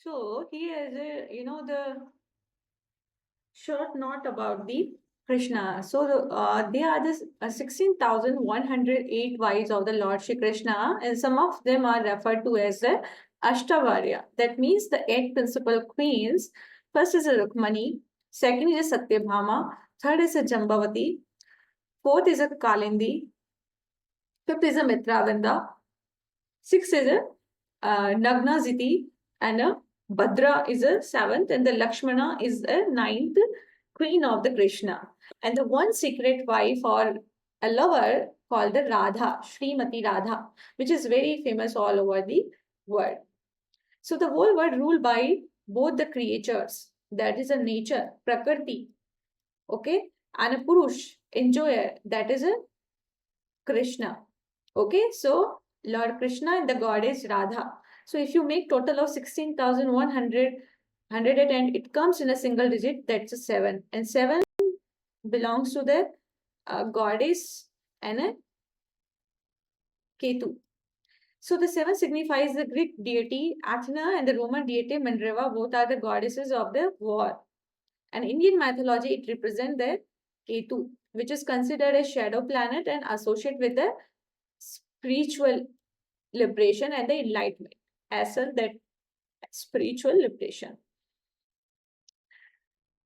So here is the short note about the Krishna. So they are the 16,108 wives of the Lord Shri Krishna, and some of them are referred to as the Ashtavarya. That means the eight principal queens. First is a Rukmani, second is a Satyabhama, third is a Jambavati, fourth is a Kalindi, fifth is a Mitravanda, sixth is a Nagna Ziti, and a Bhadra is a seventh, and the Lakshmana is a ninth queen of the Krishna. And the one secret wife or a lover called the Radha, Srimati Radha, which is very famous all over the world. So the whole world ruled by both the creatures, that is a nature, Prakriti, okay, and a Purush, enjoyer, that is a Krishna. Okay, so Lord Krishna and the goddess Radha. So if you make total of 16,100 and it comes in a single digit, that's a 7. And 7 belongs to the goddess and a Ketu. So the 7 signifies the Greek deity Athena and the Roman deity Minerva. Both are the goddesses of the war. And Indian mythology, it represents the Ketu, which is considered a shadow planet and associated with the spiritual liberation and the enlightenment, as well that spiritual liberation.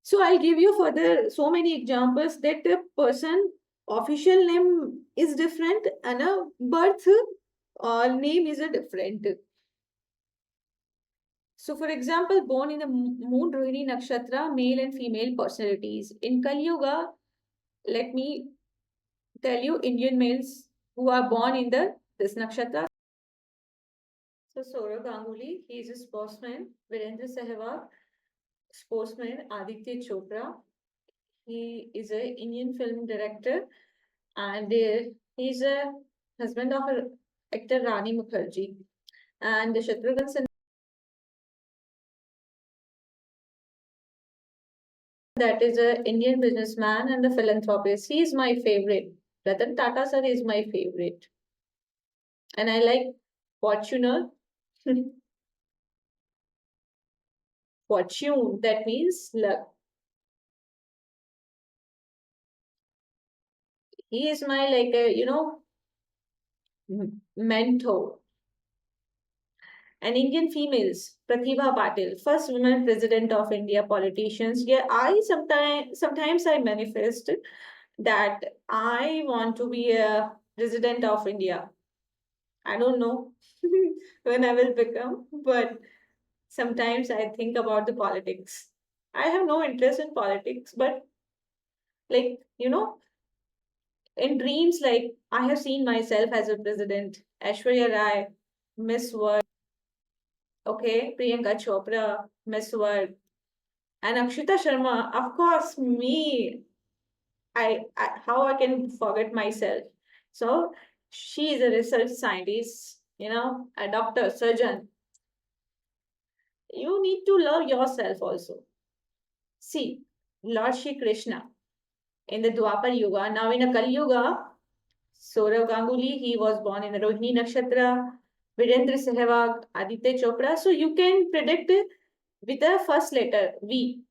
So I'll give you further so many examples that a person official name is different and a birth name is a different. So for example, born in the moon Rohini Nakshatra, male and female personalities. In Kali Yuga, let me tell you Indian males who are born in the this nakshatra. So Saurav Ganguly, he is a sportsman. Virendra Sehwag, sportsman. Aditya Chopra, he is a Indian film director, and he's a husband of actor Rani Mukherjee. And Shatrughan Sinha, that is a Indian businessman and the philanthropist. He is my favorite. Ratan Tata sir is my favorite, and I like Fortuner. Fortune, that means luck. He is my like a mentor. And Indian females, Pratibha Patil, first women president of India, politicians. Yeah, I sometimes I manifest that I want to be a president of India. I don't know when I will become, but sometimes I think about the politics. I have no interest in politics, but like in dreams, like I have seen myself as a president. Aishwarya Rai, Miss World. Okay, Priyanka Chopra, Miss World, and Akshita Sharma. Of course, me. I how I can forget myself. So she is a research scientist, a doctor, surgeon. You need to love yourself also. See, Lord Shri Krishna in the Dwapar Yuga, now in a Kali Yuga, Saurav Ganguly, he was born in the Rohini Nakshatra, Virendra Sehwag, Aditya Chopra. So you can predict it with the first letter V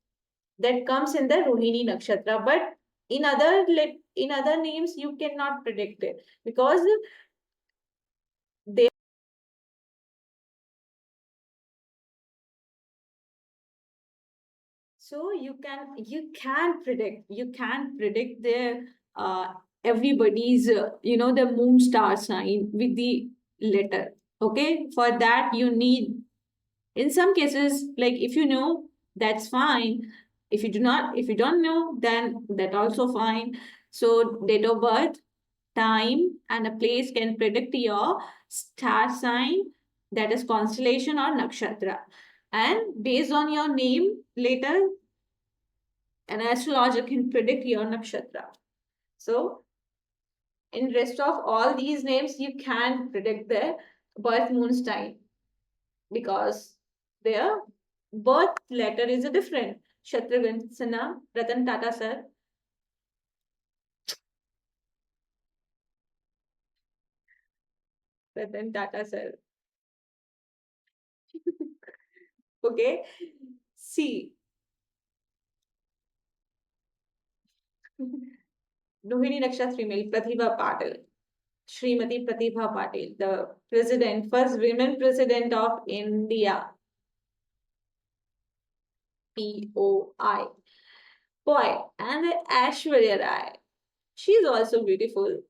that comes in the Rohini Nakshatra. But in other names, you cannot predict it because they. So you can predict their everybody's the moon star sign with the letter. Okay, for that you need, in some cases, like if you know, that's fine. If you don't know, then that also fine. So date of birth, time, and a place can predict your star sign, that is constellation or nakshatra. And based on your name later, an astrologer can predict your nakshatra. So in rest of all these names, you can predict their birth moon time because their birth letter is a different. Shatrughan Sinha, Ratan Tata sir. Ratan Tata sir. Okay. C. Rohini Nakshatra female Pratibha Patil. Srimati Pratibha Patil, the president, first women president of India. POI. Boy, and the Aishwarya Rai. She's also beautiful.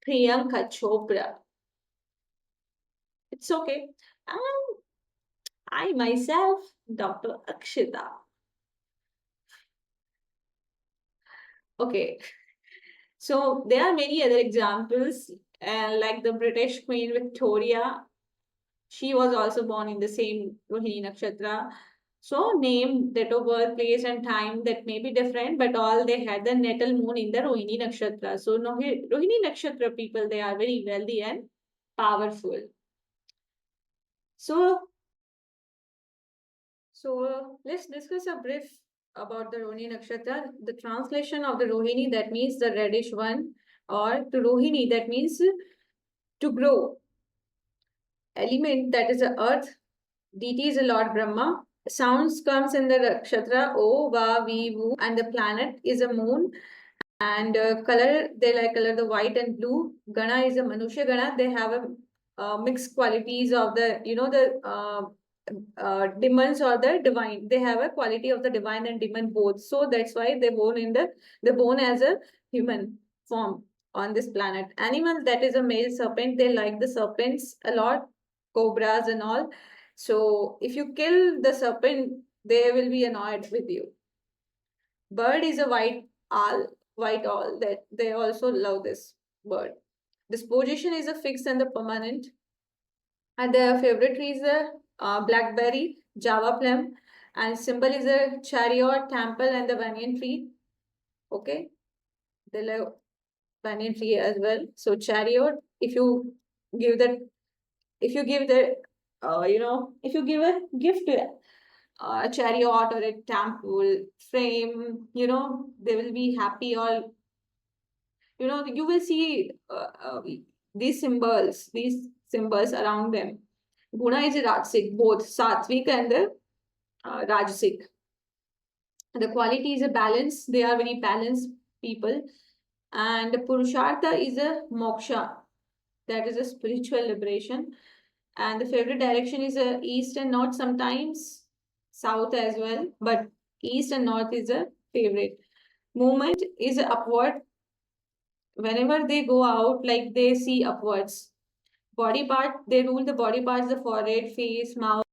Priyanka Chopra. It's okay. And I myself, Dr. Akshita. Okay, so there are many other examples, like the British Queen Victoria. She was also born in the same Rohini Nakshatra. So, name, date of birth, place, and time that may be different, but all they had the natal moon in the Rohini Nakshatra. So, Rohini Nakshatra people, they are very wealthy and powerful. So, let's discuss a brief about the Rohini Nakshatra. The translation of the Rohini, that means the reddish one, or to Rohini, that means to grow. Element, that is the earth. Deity is the Lord Brahma. Sounds comes in the nakshatra O, Va, Vi, Vu, and the planet is a moon. And color, they like color the white and blue. Gana is a Manusha Gana. They have a mixed qualities of the, the demons or the divine. They have a quality of the divine and demon both. So that's why they're born as a human form on this planet. Animals, that is a male serpent. They like the serpents a lot, cobras and all. So if you kill the serpent, they will be annoyed with you. Bird is a white owl that they also love this bird. Disposition is a fixed and the permanent. And their favorite tree is the blackberry, java plum, and symbol is a chariot, temple, and the banyan tree. Okay, they love banyan tree as well. So chariot, give the if you give the if you give a gift to a chariot or a temple frame, they will be happy. Or you will see these symbols around them. Guna is a Rajasic, both Satvik and the Rajasic. The quality is a balance. They are very balanced people. And Purushartha is a moksha, that is a spiritual liberation. And the favorite direction is east and north, sometimes south as well, but east and north is a favorite. Movement is upward. Whenever they go out, like they see upwards. Body part, they rule the body parts, the forehead, face, mouth.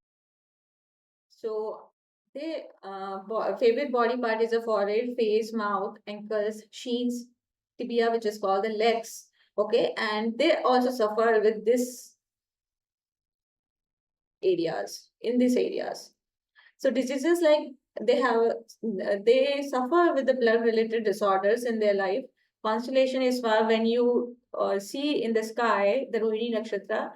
So they favorite body part is the forehead, face, mouth, ankles, shins, tibia, which is called the legs. Okay, and they also suffer with this areas in these areas. So diseases like they suffer with the blood related disorders in their life. Constellation is far when you see in the sky the Rohini Nakshatra,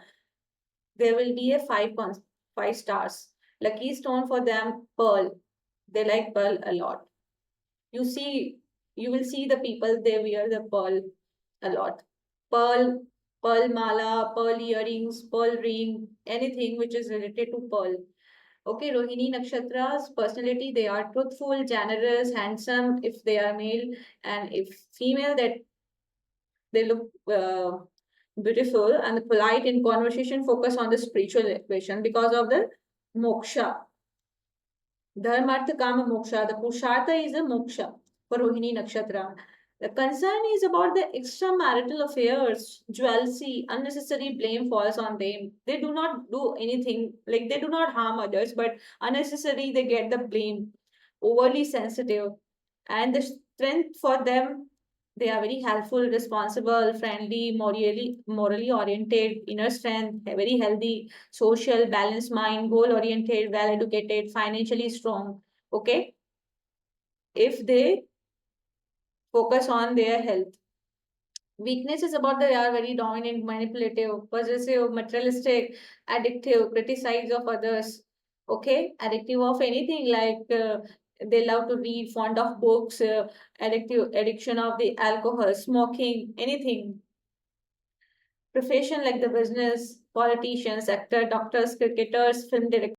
there will be a five stars. Lucky stone for them, pearl. They like pearl a lot. You see, you will see the people they wear the pearl a lot. Pearl, pearl mala, pearl earrings, pearl ring, anything which is related to pearl. Okay, Rohini Nakshatra's personality, they are truthful, generous, handsome if they are male, and if female, that they look beautiful and polite in conversation, focus on the spiritual equation because of the moksha. Dharmartha Kama Moksha. The Purushartha is a moksha for Rohini Nakshatra. The concern is about the extramarital affairs, jealousy, unnecessary blame falls on them. They do not do anything, like they do not harm others, but unnecessary they get the blame. Overly sensitive. And the strength for them, they are very helpful, responsible, friendly, morally oriented, inner strength, very healthy, social, balanced mind, goal oriented, well educated, financially strong. Okay, if they focus on their health. Weakness is about they are very dominant, manipulative, possessive, materialistic, addictive, criticize of others. Okay, addictive of anything like they love to read, fond of books, addiction of the alcohol, smoking, anything. Profession like the business, politicians, actor, doctors, cricketers, film directors.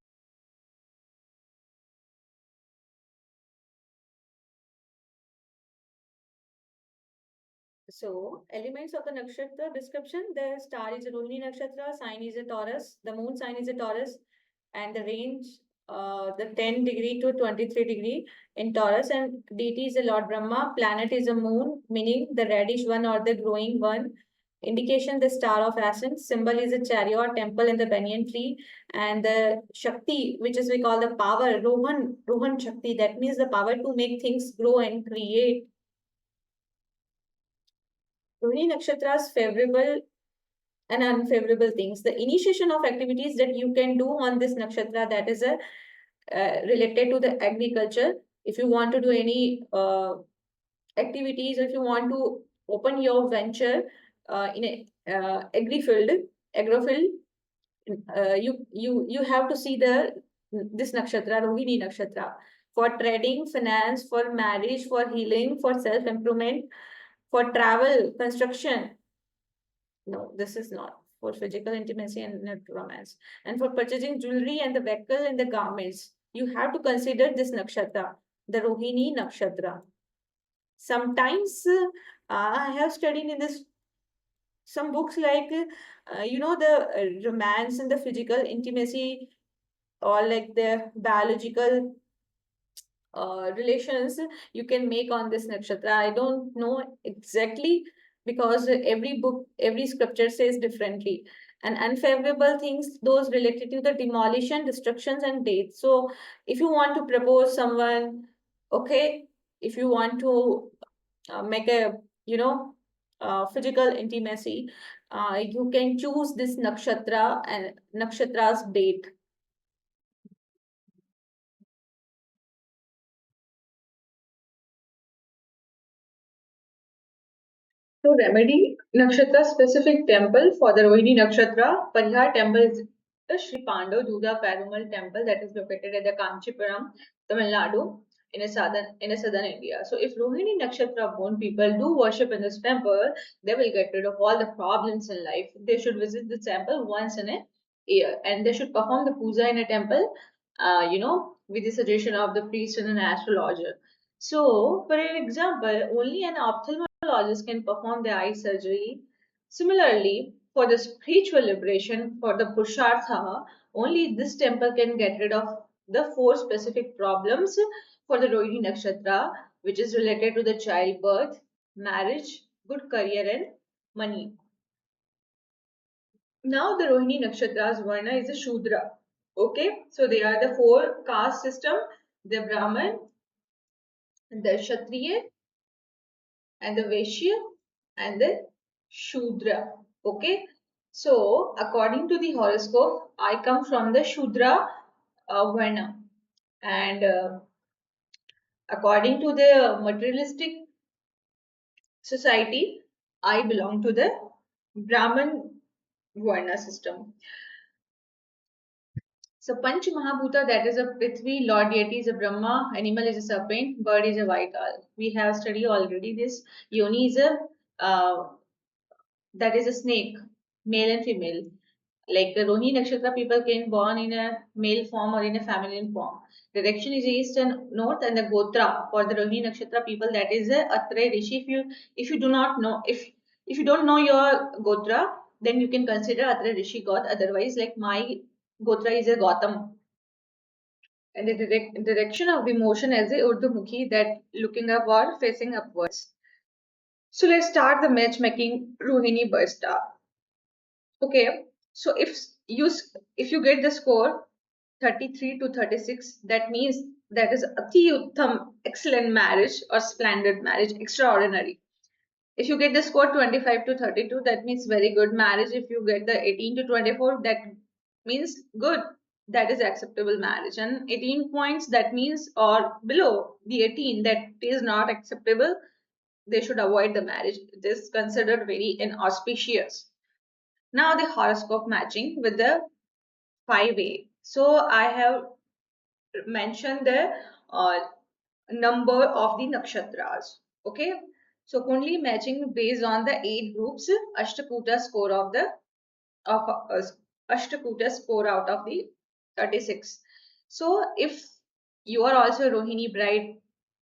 So, elements of the nakshatra description: the star is a Rohini nakshatra, sign is a Taurus, the moon sign is a Taurus, and the range the 10 degree to 23 degree in Taurus, and deity is a Lord Brahma, planet is a moon, meaning the reddish one or the glowing one. Indication the star of ascent, symbol is a chariot, temple in the banyan tree, and the Shakti, which is we call the power, Rohan Shakti, that means the power to make things grow and create. Rohini Nakshatra's favorable and unfavorable things. The initiation of activities that you can do on this nakshatra, that is a related to the agriculture. If you want to do any activities, if you want to open your venture in a agro field, you have to see the this nakshatra, Rohini nakshatra, for trading, finance, for marriage, for healing, for self improvement, for travel, construction. No, this is not for physical intimacy and not romance. And for purchasing jewelry and the vehicle and the garments, you have to consider this nakshatra, the Rohini nakshatra. Sometimes I have studied in this some books like the romance and the physical intimacy, or like the biological relations you can make on this nakshatra. I don't know exactly, because every book, every scripture says differently. And unfavorable things, those related to the demolition, destructions, and death. So, if you want to propose someone, okay, if you want to make a physical intimacy, you can choose this nakshatra and nakshatra's date. To remedy nakshatra specific temple for the Rohini nakshatra, Parihar temple is the Sri Pandav Duda Perumal temple that is located at the Kanchipuram, Tamil Nadu, in a southern India. So if Rohini nakshatra born people do worship in this temple, they will get rid of all the problems in life. They should visit the temple once in a year, and they should perform the puja in a temple, with the suggestion of the priest and an astrologer. So, for an example, only an ophthalmologist can perform the eye surgery. Similarly, for the spiritual liberation, for the Purushartha, only this temple can get rid of the four specific problems for the Rohini Nakshatra, which is related to the childbirth, marriage, good career, and money. Now, the Rohini Nakshatra's Varna is a Shudra. Okay, so they are the four caste system: the Brahman, the Kshatriya, and the Vaishya, and the Shudra. Okay, so according to the horoscope, I come from the Shudra Varna, and according to the materialistic society, I belong to the Brahman Varna system. So Panch Mahabhuta, that is a Prithvi, Lord deity is a Brahma, animal is a serpent, bird is a white owl. We have studied already this. Yoni is a that is a snake, male and female. Like the Rohini Nakshatra, people can born in a male form or in a feminine form. Direction is east and north, and the Gotra for the Rohini Nakshatra people, that is a Atre Rishi. If you do not know, if you don't know your Gotra, then you can consider Atre Rishi God. Otherwise, like my Gotra is a Gautam, and the direction of the motion as a Urdhmukhi, that looking up or facing upwards. So let's start the matchmaking Rohini Basta. Okay, so if you get the score 33 to 36, that means that is Ati Uttam, excellent marriage or splendid marriage, extraordinary. If you get the score 25 to 32, that means very good marriage. If you get the 18 to 24, that means good. That is acceptable marriage. And 18 points, that means, or below the 18, that is not acceptable. They should avoid the marriage. It is considered very inauspicious. Now the horoscope matching with the 5A. So I have mentioned the uh, number of the nakshatras. Okay. So Kundli matching based on the 8 groups Ashtakuta score of the of Ashtakuta score out of the 36. So if you are also Rohini bride,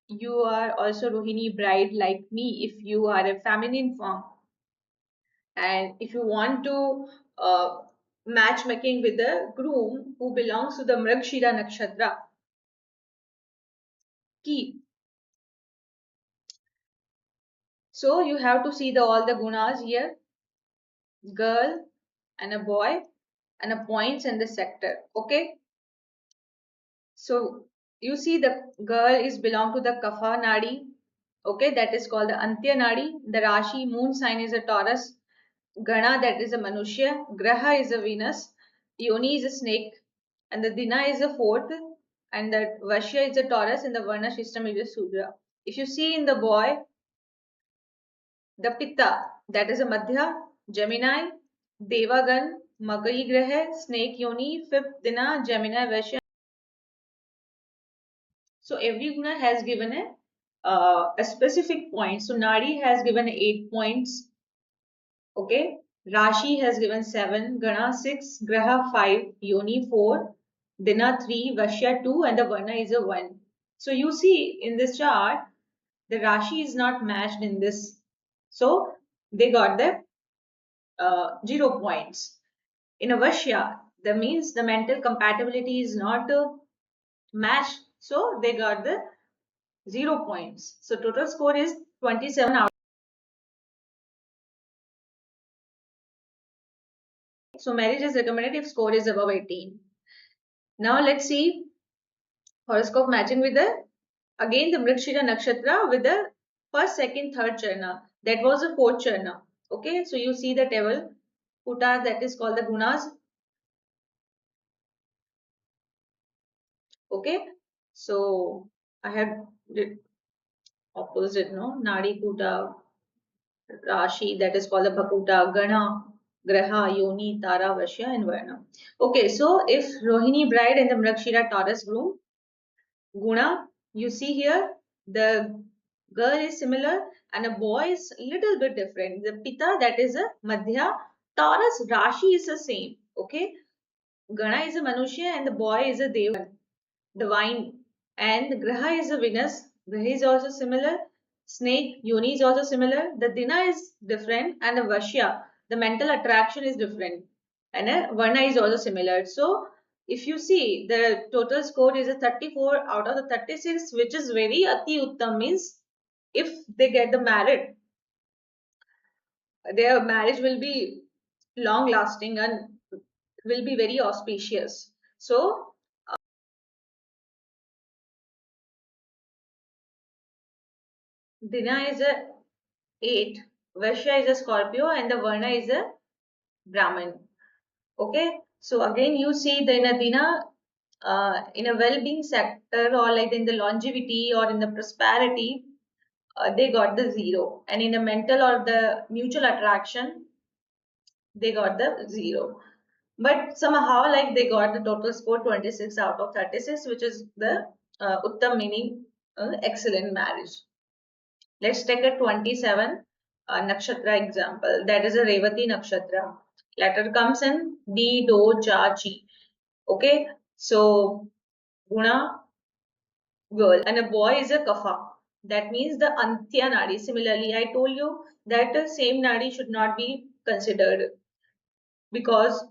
you are also Rohini bride like me if you are a feminine form, and if you want to matchmaking with the groom who belongs to the Mrigshira Nakshatra, key. So you have to see the all the gunas here, girl and a boy and a points and the sector. Okay. So you see the girl is belong to the Kapha Nadi. Okay, that is called the Antya Nadi. The Rashi moon sign is a Taurus. Gana, that is a Manushya. Graha is a Venus. Yoni is a snake. And the Dina is a fourth. And the Vashya is a Taurus. And the Varna system is a Sudra. If you see in the boy, the Pitta, that is a Madhya, Gemini, Devagan, Makari Graha, Snake Yoni, fifth Dina, Gemini, Vashya. So every guna has given a specific point. So Nadi has given 8 points. Okay. Rashi has given 7, Gana 6, Graha 5, Yoni 4, Dina 3, Vashya 2, and the Varna is a 1. So you see in this chart, the Rashi is not matched in this. So they got the 0 points. In a Vashya, that means the mental compatibility is not matched. So they got the 0 points. So total score is 27 out. So marriage is recommended if score is above 18. Now let's see horoscope matching with the again the Mrigshira Nakshatra with the first, second, third charna. That was the fourth charna. Okay, so you see the table puta, that is called the gunas. Okay, so I have did opposite, no, Nadi puta, Rashi, that is called the Bhakuta, Gana, Graha, Yoni, Tara, Vashya, and Varna. Okay, so if Rohini bride and the Mrigshira Taurus groom, Guna, you see here, the girl is similar and a boy is little bit different. The Pita, that is a Madhya, Taurus, Rashi is the same. Okay, Gana is a Manushya and the boy is a Devan, divine. And Graha is a Venus. Graha is also similar. Snake, Yoni is also similar. The Dina is different and the Vashya, the mental attraction is different. And Varna is also similar. So if you see the total score is a 34 out of the 36, which is very Ati Uttam, means if they get the married, their marriage will be long lasting and will be very auspicious. So Dina is a 8, Vaishya is a Scorpio, and the Varna is a Brahmin. Okay, so again you see the Dina in a well-being sector or like in the longevity or in the prosperity, they got the 0, and in the mental or the mutual attraction, they got the 0. But somehow like they got the total score 26 out of 36, which is the Uttam, meaning excellent marriage. Let's take a 27 nakshatra example. That is a Revati nakshatra. Letter comes in D, Do, Cha, Chi. Okay, so Guna, girl, and a boy is a Kapha. That means the Antya Nadi. Similarly, I told you that the same Nadi should not be considered because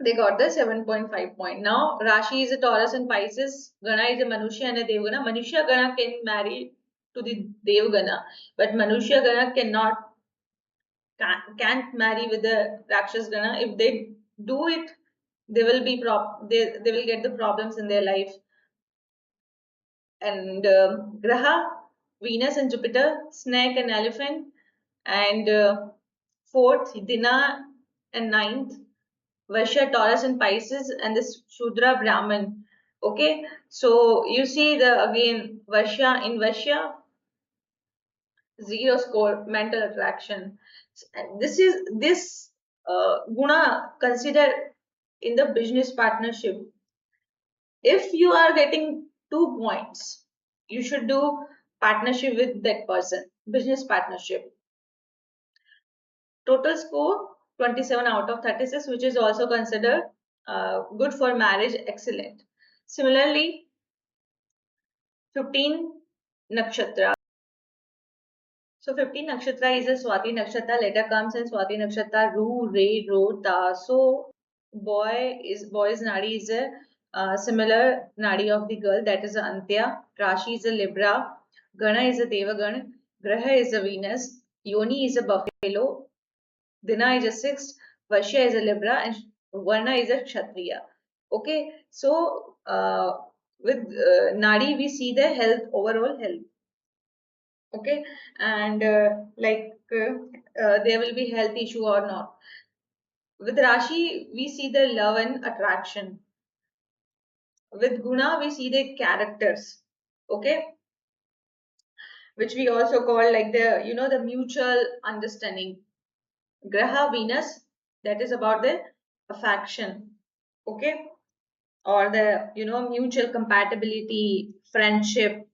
they got the 7.5 point. Now, Rashi is a Taurus and Pisces. Gana is a Manushya and a Devgana. Manushya Gana can marry to the Devgana, but Manushya Gana can't marry with the Rakshas Gana. If they do it, they will be they will get the problems in their life. And Graha, Venus and Jupiter, snake and elephant, and fourth Dina and ninth Vaishya, Taurus and Pisces, and this Shudra Brahman. Okay, so you see the again Vaishya in Vaishya, 0 score, mental attraction. This is this guna considered in the business partnership. If you are getting 2 points, you should do partnership with that person. business partnership. Total score 27 out of 36, which is also considered good for marriage, excellent. Similarly, 15 nakshatra. So 15 nakshatra is a Swati nakshatra. Later comes in Swati nakshatra Ru, Re, Ro, Ta. So boy's nadi is a similar nadi of the girl, that is Antya. Rashi is a Libra. Gana is a Devagan. Graha is a Venus. Yoni is a buffalo. Dina is a sixth. Vashya is a Libra, and Varna is a Kshatriya. Okay, so with nadi we see the health, overall health. Okay, and there will be health issue or not. With Rashi we see the love and attraction. With Guna we see the characters. Okay, which we also call like the mutual understanding. Graha Venus, that is about the affection. Okay, or the mutual compatibility, friendship.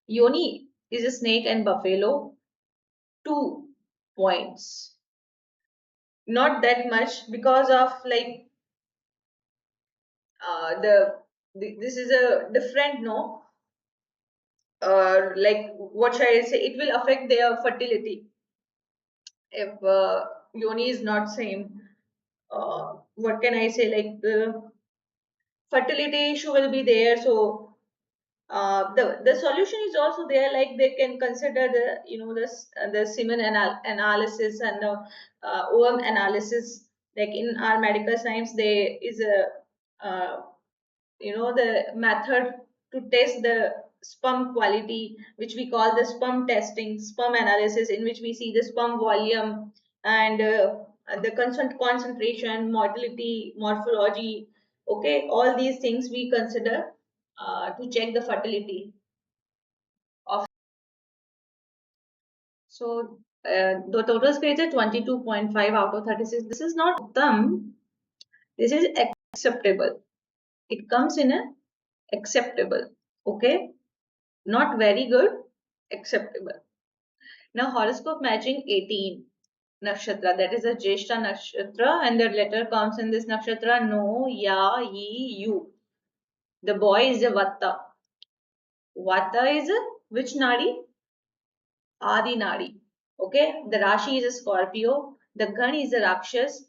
Yoni is a snake and buffalo. 2 points. Not that much because of like this is a different no, like what shall I say, it will affect their fertility if yoni is not same. What can I say, like fertility issue will be there. So the solution is also there, like they can consider the the semen analysis and the OM analysis. Like in our medical science there is a the method to test the sperm quality, which we call the sperm testing, sperm analysis, in which we see the sperm volume and the concentration, motility, morphology. Okay, all these things we consider to check the fertility of. So the total score is 22.5 out of 36. This is not uttam, this is acceptable. It comes in a acceptable. Okay, not very good, acceptable. Now horoscope matching 18 nakshatra, that is a Jeshta nakshatra, and the letter comes in this nakshatra no, ya, yi, you. The boy is a Vatta. Vata is a which nadi? Adi nadi. Okay, the Rashi is a Scorpio, the Gan is a Rakshas,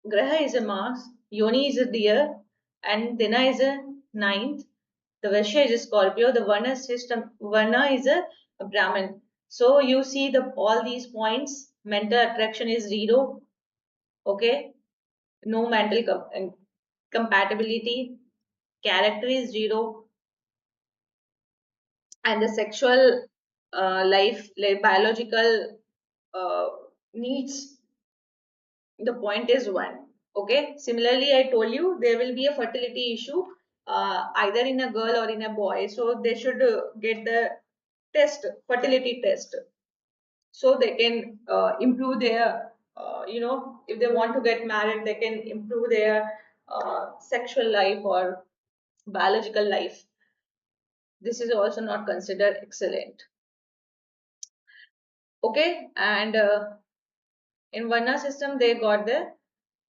Graha is a Mars, Yoni is a deer, and Dina is a ninth. The Vaishya is a Scorpio, the Varna system, Varna is a Brahmin. So you see the all these points, mental attraction is 0, okay, no mental compatibility, character is 0, and the sexual life, like biological uh, needs, the point is 1. Okay, similarly I told you there will be a fertility issue either in a girl or in a boy, so they should get the test, fertility test, so they can improve their if they want to get married they can improve their sexual life or biological life. This is also not considered excellent. Okay, and in Varna system they got the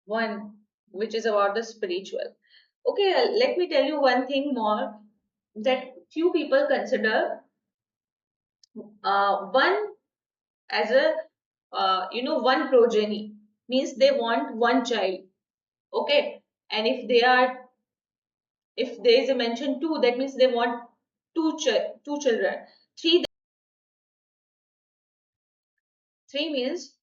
one which is about the spiritual. Okay, let me tell you one thing more, that few people consider one as a one progeny, means they want one child. Okay, and if there is a mention two, that means they want two children. Three, three means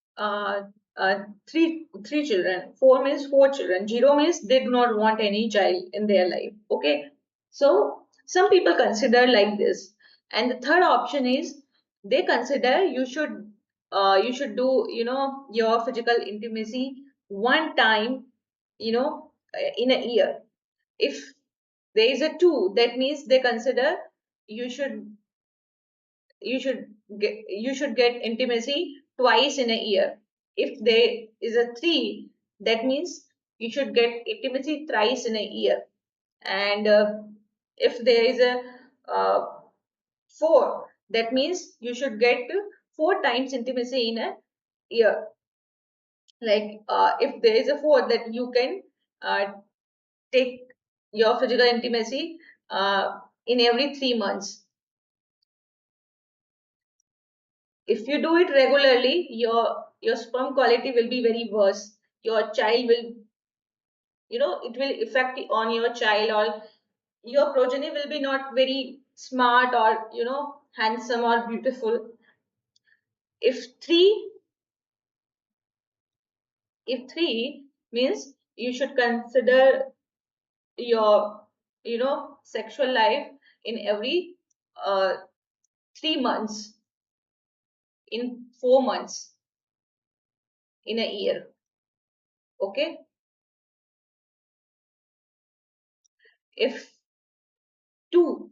three children. Four means four children. Zero means they do not want any child in their life. Okay, so some people consider like this, and the third option is they consider you should do your physical intimacy one time, in a year. If there is a two, that means they consider you should you should get intimacy twice in a year. If there is a three, that means you should get intimacy thrice in a year. And if there is a uh, four, That means you should get 4 times intimacy in a year. Like if there is a 4, that you can take your physical intimacy in every 3 months. If you do it regularly, your sperm quality will be very worse. Your child will, it will affect on your child, or your progeny will be not very smart, or handsome or beautiful. If three, if three means you should consider your sexual life in every 3 months, in 4 months, in a year. Okay. If two,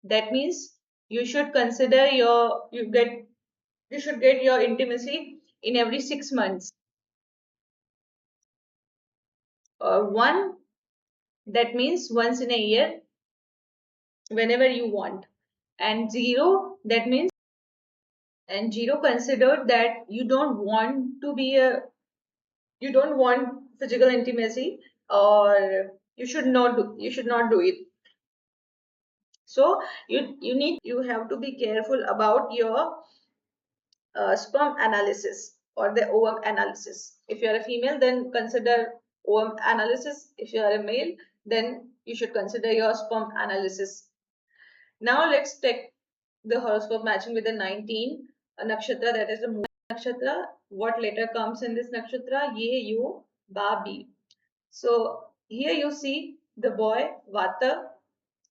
that means you should consider you should get your intimacy in every 6 months. Or one, that means once in a year, whenever you want. And zero, that means, and zero considered that you don't want physical intimacy, or you should not do it. So you have to be careful about your sperm analysis or the ovum analysis. If you are a female, then consider ovum analysis. If you are a male, then you should consider your sperm analysis. Now let's take the horoscope matching with the 19 nakshatra, that is the Mula nakshatra. What letter comes in this nakshatra? Ye, Yu, Ba, Bi. So here you see the boy Vata,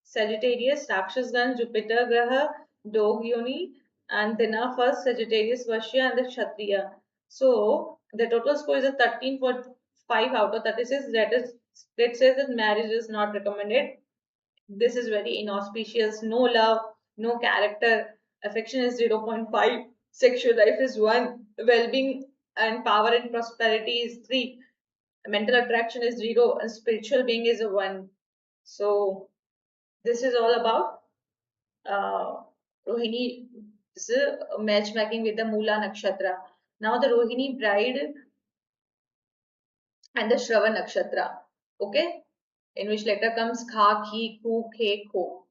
Sagittarius, Rakshasgan, Jupiter Graha, Dog Yoni, and then our first Sagittarius, Vashya, and the Kshatriya. So the total score is a 13.5 out of 36. That says that marriage is not recommended. This is very inauspicious. No love, no character. Affection is 0.5. Sexual life is 1. Well-being and power and prosperity is 3. Mental attraction is 0, and spiritual being is a 1. So this is all about Rohini. This is a matchmaking with the Mula Nakshatra. Now the Rohini bride and the Shravan Nakshatra. Okay, in which letter comes Kha, Khi, Ku, Khe, Ko.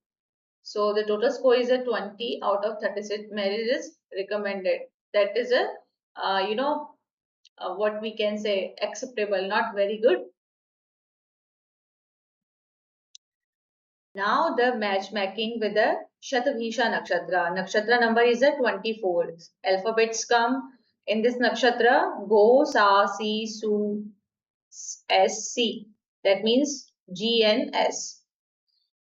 So the total score is a 20 out of 36. Marriage is recommended. That is a what we can say, acceptable, not very good. Now the matchmaking with the Shatabhisha Nakshatra. Nakshatra number is a 24. Alphabets come in this nakshatra: Go, Sa, Si, Su, S, C. That means G, N, S.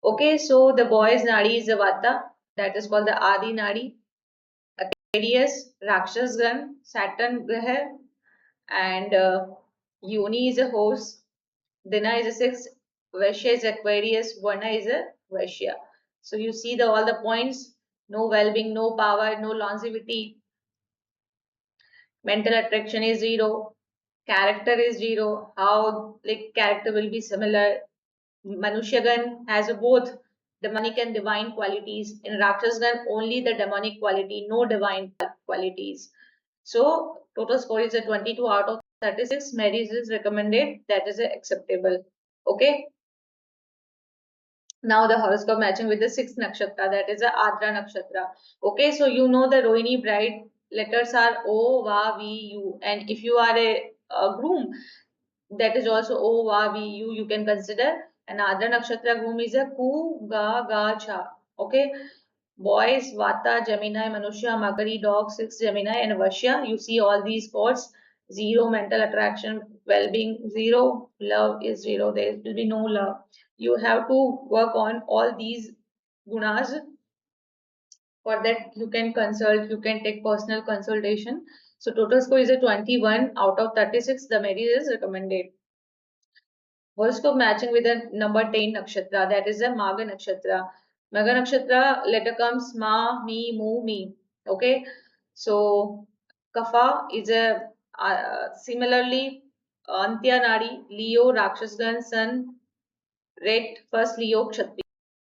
Okay, so the boy's nadi is a Vata. That is called the Adi Nadi. Aquarius, Rakshasgan, Saturn Graha, and Yoni is a horse. Dina is a 6, Vaishya is Aquarius, Varna is a Vaishya. So you see all the points: no well-being, no power, no longevity, mental attraction is 0, character is 0. How like character will be similar? Manushyagan has both demonic and divine qualities. In Rakshasgan, only the demonic quality, no divine qualities. So total score is a 22 out of 36. Marriage is recommended. That is acceptable. Okay. Now the horoscope matching with the 6th nakshatra, that is the Adra nakshatra. Okay, so you know the Rohini bride letters are O, Va, V, U, and if you are a groom, that is also O, Va, V, U. You can consider. And Adra nakshatra groom is a Ku, Ga, Ga, Cha. Okay, boys Vata, Gemini, Manushya, Makari, Dog, 6 Gemini, and Vashya. You see all these codes: 0 mental attraction, well-being 0, love is 0. There will be no love. You have to work on all these gunas. For that you can consult, you can take personal consultation. So total score is a 21 out of 36. The marriage is recommended. Horoscope matching with the number 10 nakshatra, that is the Magha nakshatra. Magha nakshatra letter comes Ma, Mi, Mu, Mi. Okay, so Kapha is a similarly Antya Nadi, Leo, Rakshasgan, Sun, Red, first Leo, Kshatriya.